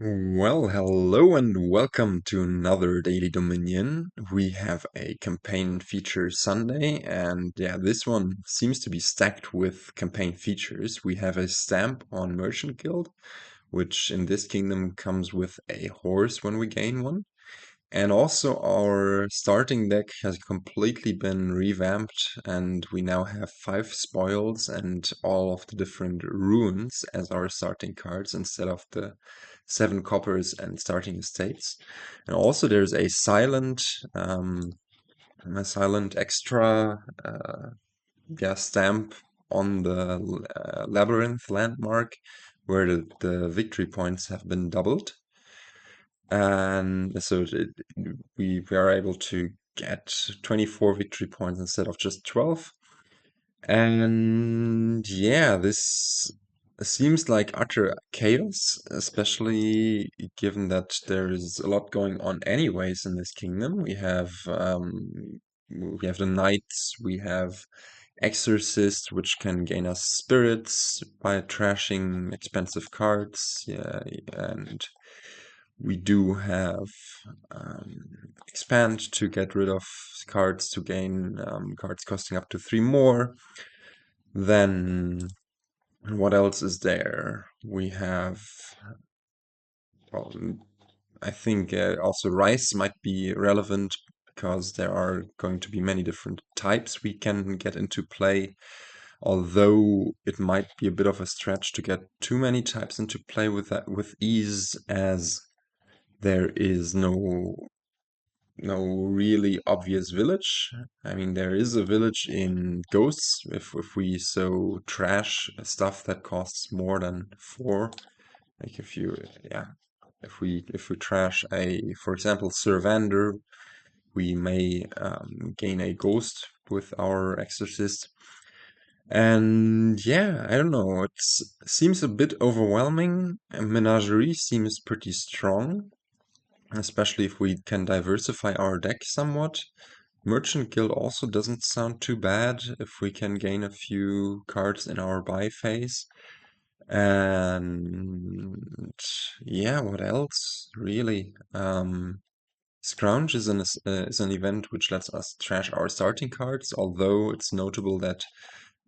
Well, hello and welcome to another Daily Dominion. We have a campaign feature Sunday, and yeah, this one seems to be stacked with campaign features. We have a stamp on Merchant Guild, which in this kingdom comes with a horse when we gain one. And also, our starting deck has completely been revamped, and we now have 5 spoils and all of the different runes as our starting cards instead of the 7 coppers and starting estates. And also, there's a silent extra stamp on the labyrinth landmark where the victory points have been doubled. And so we are able to get 24 victory points instead of just 12. And yeah, this seems like utter chaos, especially given that there is a lot going on anyways in this kingdom. We have the knights, we have exorcist, which can gain us spirits by trashing expensive cards. Yeah, and we do have expand to get rid of cards to gain cards costing up to 3 more. Then what else is there? We have, well, I think also rice might be relevant because there are going to be many different types we can get into play. Although it might be a bit of a stretch to get too many types into play with ease, as there is no really obvious village. I mean, there is a village in Ghosts if we so trash stuff that costs more than 4. Like if we trash for example, Sir Vander, we may gain a ghost with our exorcist. And yeah, I don't know. It seems a bit overwhelming. Menagerie seems pretty strong, especially if we can diversify our deck somewhat. Merchant Guild also doesn't sound too bad if we can gain a few cards in our buy phase. And yeah, what else? Really? Scrounge is an event which lets us trash our starting cards, although it's notable that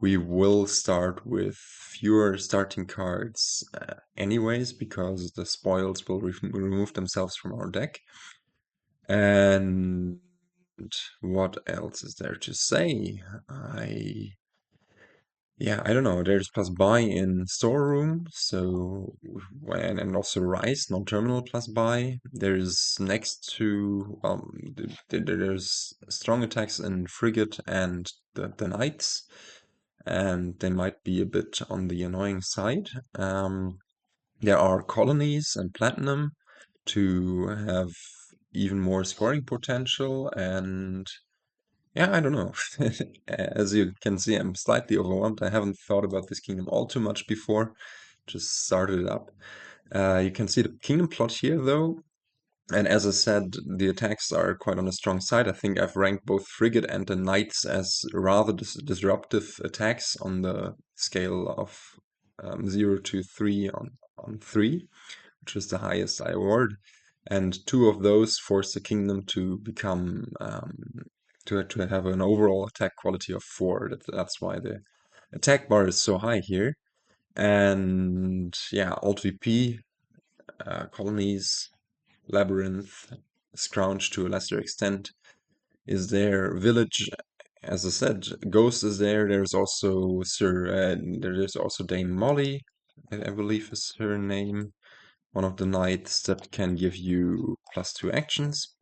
we will start with fewer starting cards anyways, because the spoils will remove themselves from our deck. And what else is there to say? I don't know. There's plus buy in storeroom, so and also rice, non-terminal plus buy. There's next to there's strong attacks in frigate and the knights, and they might be a bit on the annoying side. There are colonies and platinum to have even more scoring potential, and yeah, I don't know. As you can see, I'm slightly overwhelmed. I haven't thought about this kingdom all too much before, just started it up. You can see the kingdom plot here, though. And as I said, the attacks are quite on the strong side. I think I've ranked both frigate and the knights as rather disruptive attacks on the scale of 0 to 3 on 3, which is the highest I award. And 2 of those force the kingdom to become to have an overall attack quality of 4. That's why the attack bar is so high here. And yeah, Alt VP, colonies, labyrinth, scrounge to a lesser extent is there. Village, as I said, ghost is there. There's also Dame Molly, I believe is her name. One of the knights that can give you +2 actions,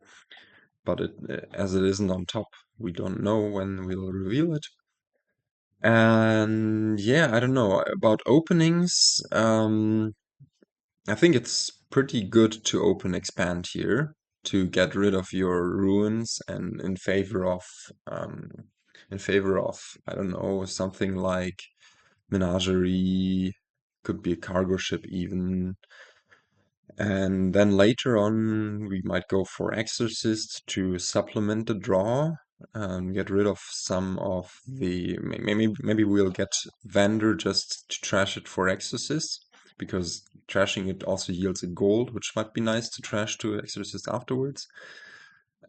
but as it isn't on top, we don't know when we'll reveal it. And yeah, I don't know about openings. I think it's pretty good to open expand here to get rid of your ruins and um, in favor of, I don't know, something like menagerie, could be a cargo ship even. And then later on, we might go for Exorcist to supplement the draw, get rid of some of maybe we'll get Vander just to trash it for Exorcist, because trashing it also yields a gold, which might be nice to trash to Exorcist afterwards.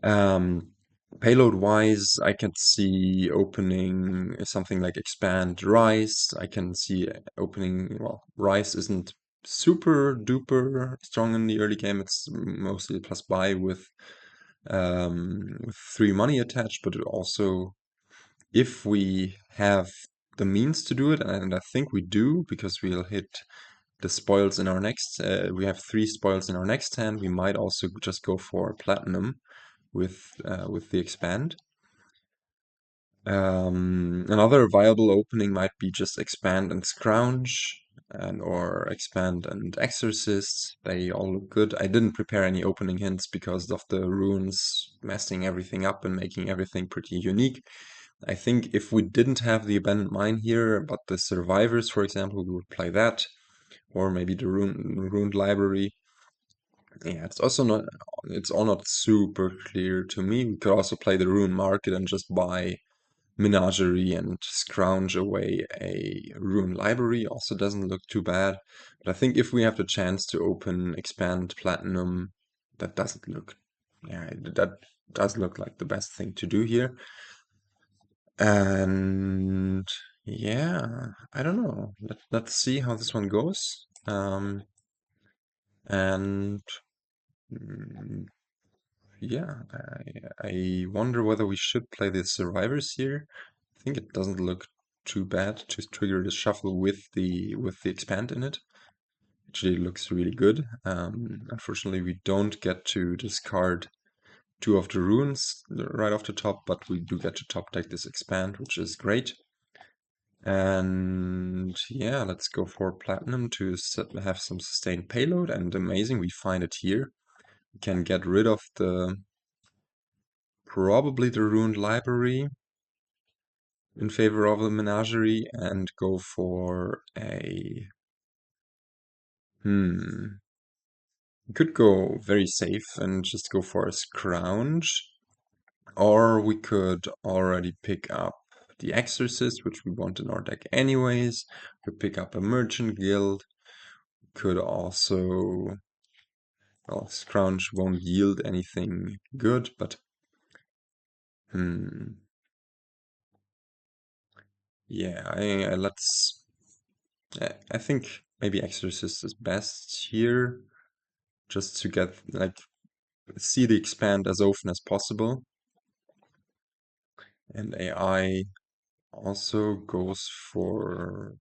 Um, Payload wise, I can see opening something like expand Rice. I can see opening, well, Rice isn't super duper strong in the early game. It's mostly a plus buy with 3 money attached, but it also, if we have the means to do it, and I think we do, because we'll hit the spoils in our next, we have 3 spoils in our next hand, we might also just go for platinum with the expand. Another viable opening might be just expand and scrounge, or expand and exorcist. They all look good. I didn't prepare any opening hints because of the runes messing everything up and making everything pretty unique. I think if we didn't have the abandoned mine here, but the survivors, for example, we would play that, or maybe the ruined library. Yeah, it's all not super clear to me. We could also play the ruined market and just buy Menagerie and scrounge away a ruined library. Also doesn't look too bad. But I think if we have the chance to open expand platinum, that doesn't look, yeah, that does look like the best thing to do here. And yeah, I don't know. Let's see how this one goes. And mm, yeah, I wonder whether we should play the survivors here. I think it doesn't look too bad to trigger the shuffle with the expand in it. Actually, it looks really good. Unfortunately, we don't get to discard 2 of the runes right off the top, but we do get to top deck this expand, which is great. And yeah, let's go for platinum to have some sustained payload. And amazing, we find it here. We can get rid of probably the ruined library in favor of the menagerie and go for a we could go very safe and just go for a scrounge, or we could already pick up the exorcist, which we want in our deck anyways. We could pick up a merchant guild. Could also, well, scrounge won't yield anything good, but yeah, I think maybe exorcist is best here, just to get, like, see the expand as often as possible. And AI also goes for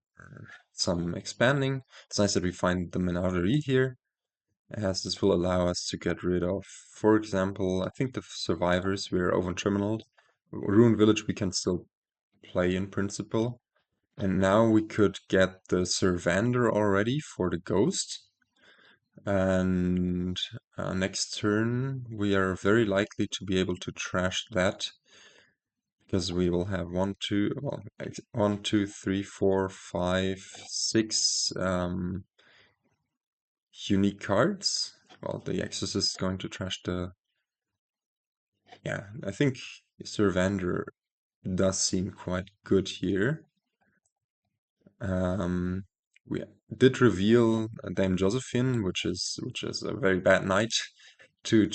some expanding. It's nice that we find the menagerie here, as this will allow us to get rid of, for example, I think the survivors. We're over terminal. Ruined Village we can still play in principle. And now we could get the Vander already for the ghost. And next turn we are very likely to be able to trash that, because we will have 1, 2, well, 1, 2, 3, 4, 5, 6 unique cards. Well, the Exorcist is going to trash the... Yeah, I think Sir Vander does seem quite good here. We did reveal Dame Josephine, which is a very bad knight to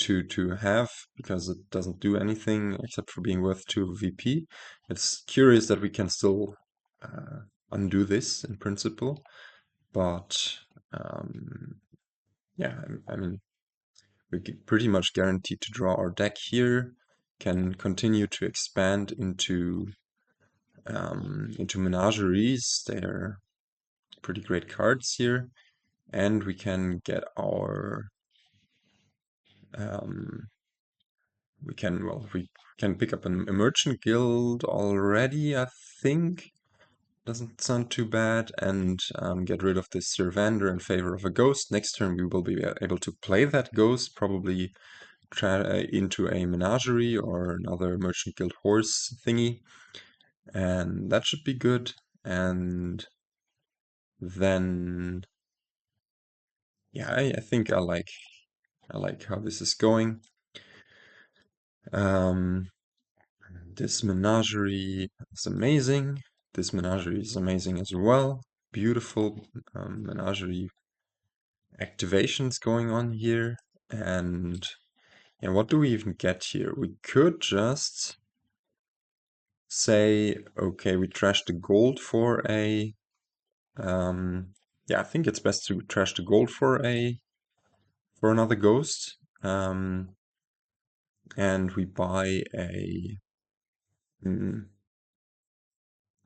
have, because it doesn't do anything except for being worth 2 VP. It's curious that we can still undo this in principle, but yeah, I mean, we're pretty much guaranteed to draw our deck here, can continue to expand into menageries. They're pretty great cards here, and we can get our we can pick up a merchant guild already, I think. Doesn't sound too bad, and get rid of this Survander in favor of a ghost. Next turn we will be able to play that ghost, probably into a menagerie or another merchant guild horse thingy, and that should be good. And then yeah, I think I like how this is going. This menagerie is amazing. This menagerie is amazing as well. Beautiful menagerie. activations going on here. And yeah, what do we even get here? We could just say, okay, we trash the gold for a yeah, I think it's best to trash the gold for another ghost. And we buy a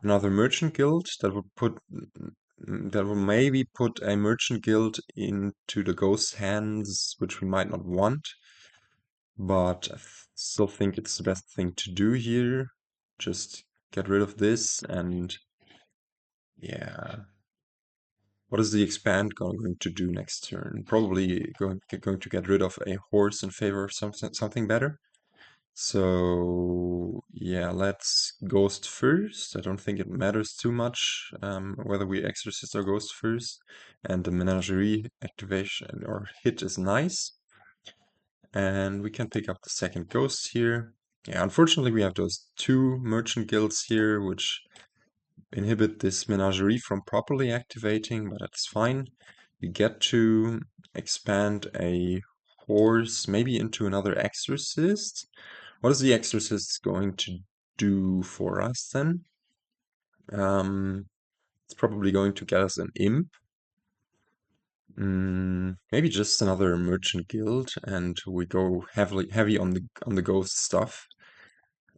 another merchant guild that will maybe put a merchant guild into the ghost's hands, which we might not want, but I still think it's the best thing to do here. Just get rid of this, and yeah. What is the expand going to do next turn? Probably going to get rid of a horse in favor of something better. So yeah, let's ghost first. I don't think it matters too much whether we exorcist or ghost first. And the menagerie activation or hit is nice. And we can pick up the second ghost here. Yeah, unfortunately we have those two merchant guilds here, which inhibit this menagerie from properly activating, but that's fine. We get to expand a horse maybe into another exorcist. What is the exorcist going to do for us then? It's probably going to get us an imp. Maybe just another merchant guild, and we go heavy on the ghost stuff.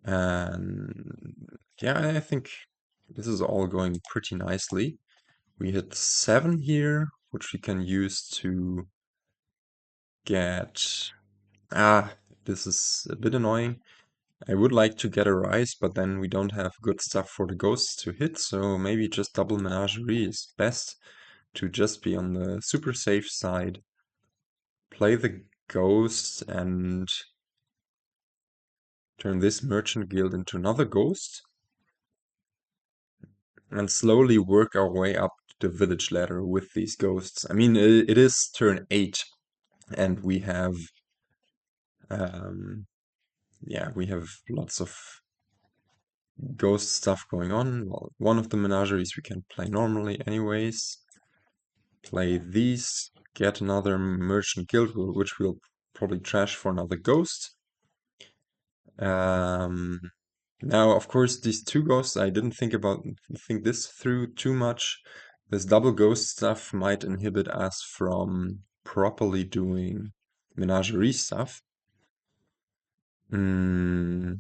And yeah, I think this is all going pretty nicely. We hit 7 here, which we can use to get... Ah, this is a bit annoying. I would like to get a rise, but then we don't have good stuff for the ghosts to hit, so maybe just double menagerie is best to just be on the super safe side. Play the ghost and turn this merchant guild into another ghost. And slowly work our way up the village ladder with these ghosts. I mean, it is turn 8, and we have yeah, we have lots of ghost stuff going on. Well, one of the menageries we can play normally anyways. Play these, get another merchant guild, which we'll probably trash for another ghost. Now, of course, these two ghosts, I didn't think this through too much. This double ghost stuff might inhibit us from properly doing menagerie stuff. Hmm.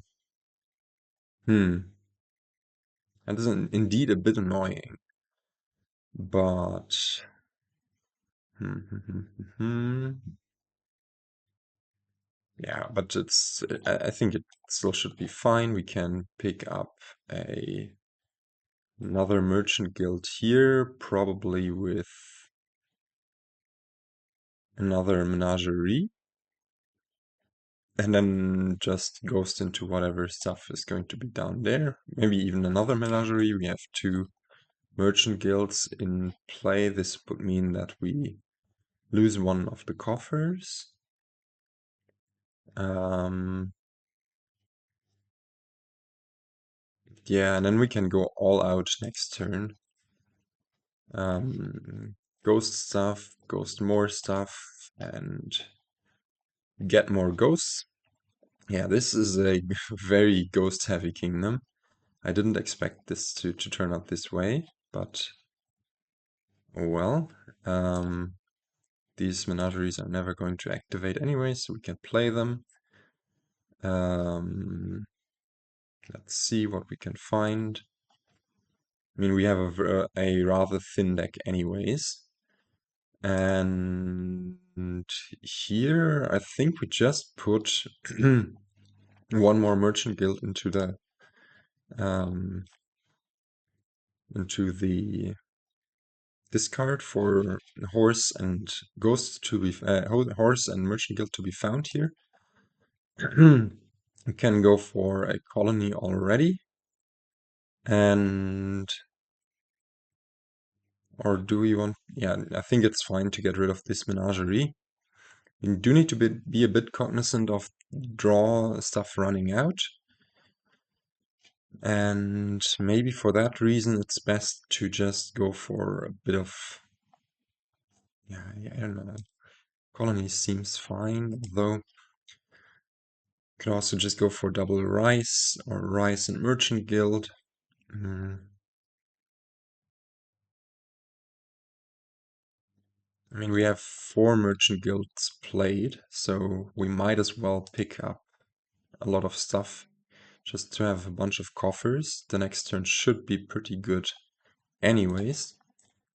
That is indeed a bit annoying. But yeah, but I think it still should be fine. We can pick up another merchant guild here, probably with another menagerie. And then just ghost into whatever stuff is going to be down there. Maybe even another menagerie. We have two merchant guilds in play. This would mean that we lose one of the coffers. Yeah, and then we can go all out next turn. Ghost stuff, ghost more stuff, and get more ghosts. Yeah, this is a very ghost-heavy kingdom. I didn't expect this to turn out this way, but oh well. These menageries are never going to activate anyway, so we can play them. Let's see what we can find. I mean, we have a rather thin deck anyways. And here, I think we just put one more merchant guild into the discard for horse and ghost to be horse and merchant guild to be found here. We can go for a colony already, and or do we want? Yeah, I think it's fine to get rid of this menagerie. You do need to be a bit cognizant of draw stuff running out. And maybe for that reason, it's best to just go for a bit of Yeah, I don't know. Colony seems fine, although could also just go for double rice or rice and merchant guild. Mm, I mean, we have 4 merchant guilds played, so we might as well pick up a lot of stuff just to have a bunch of coffers. The next turn should be pretty good anyways.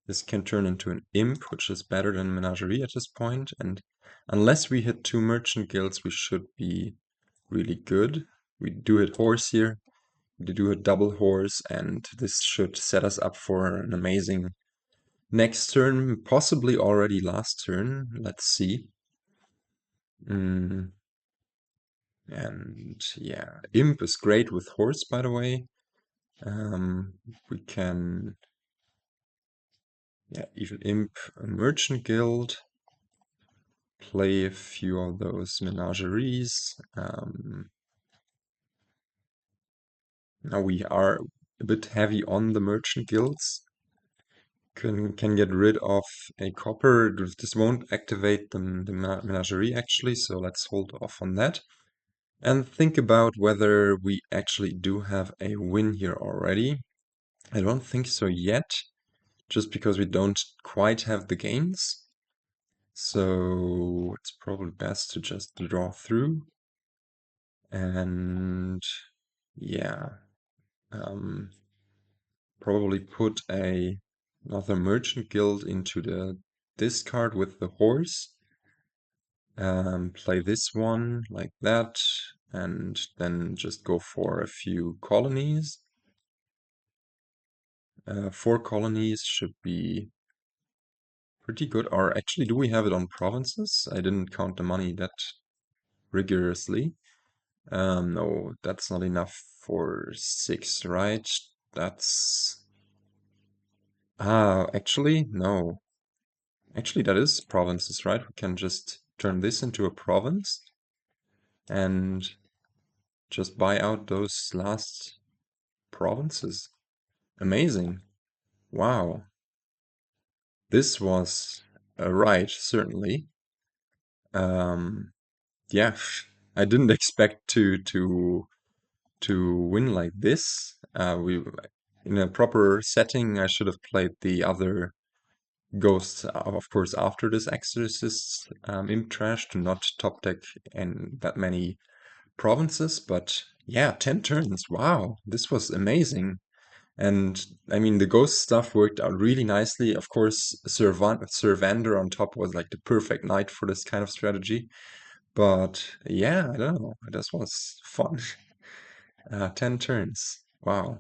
This can turn into an imp, which is better than menagerie at this point, and unless we hit 2 merchant guilds, we should be really good. We do hit horse here, we do a double horse, and this should set us up for an amazing next turn, possibly already last turn. Let's see. Mm, and yeah, imp is great with horse, by the way. We can, yeah, even imp a merchant guild, play a few of those menageries. Now we are a bit heavy on the merchant guilds. Can get rid of a copper. This won't activate the menagerie actually, so let's hold off on that. And think about whether we actually do have a win here already. I don't think so yet, just because we don't quite have the gains. So it's probably best to just draw through. And yeah, um, probably put another merchant guild into the discard with the horse. Play this one like that, and then just go for a few colonies. 4 colonies should be pretty good. Or actually, do we have it on provinces? I didn't count the money that rigorously. No, that's not enough for 6, right? That's... actually, no. Actually, that is provinces, right? We can just turn this into a province and just buy out those last provinces. Amazing. Wow. This was a ride, certainly. Um, yeah, I didn't expect to win like this. We in a proper setting, I should have played the other ghosts, of course, after this Exorcist imp trash to not top deck and that many provinces. But yeah, 10 turns. Wow, this was amazing. And I mean, the ghost stuff worked out really nicely. Of course, Sir Vander on top was like the perfect knight for this kind of strategy. But yeah, I don't know. This was fun. 10 turns. Wow.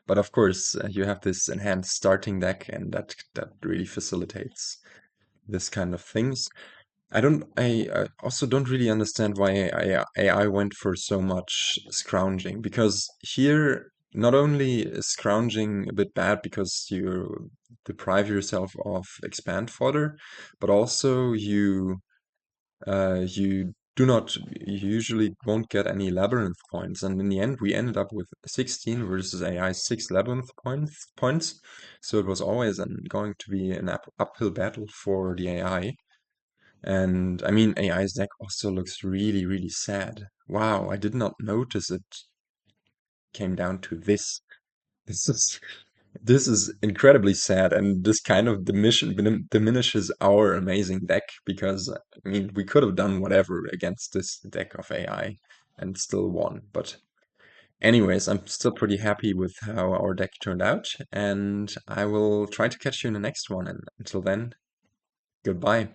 But of course, you have this enhanced starting deck, and that really facilitates this kind of things. I also don't really understand why AI went for so much scrounging, because here not only is scrounging a bit bad because you deprive yourself of expand fodder, but also you do not you usually won't get any labyrinth points, and in the end we ended up with 16 versus AI's 6 labyrinth points. So it was always going to be an uphill battle for the AI. And I mean, AI's deck also looks really, really sad. Wow, I did not notice it came down to this. This is this is incredibly sad, and this kind of diminishes our amazing deck because I mean, we could have done whatever against this deck of AI and still won. But anyways, I'm still pretty happy with how our deck turned out, and I will try to catch you in the next one. And until then, goodbye.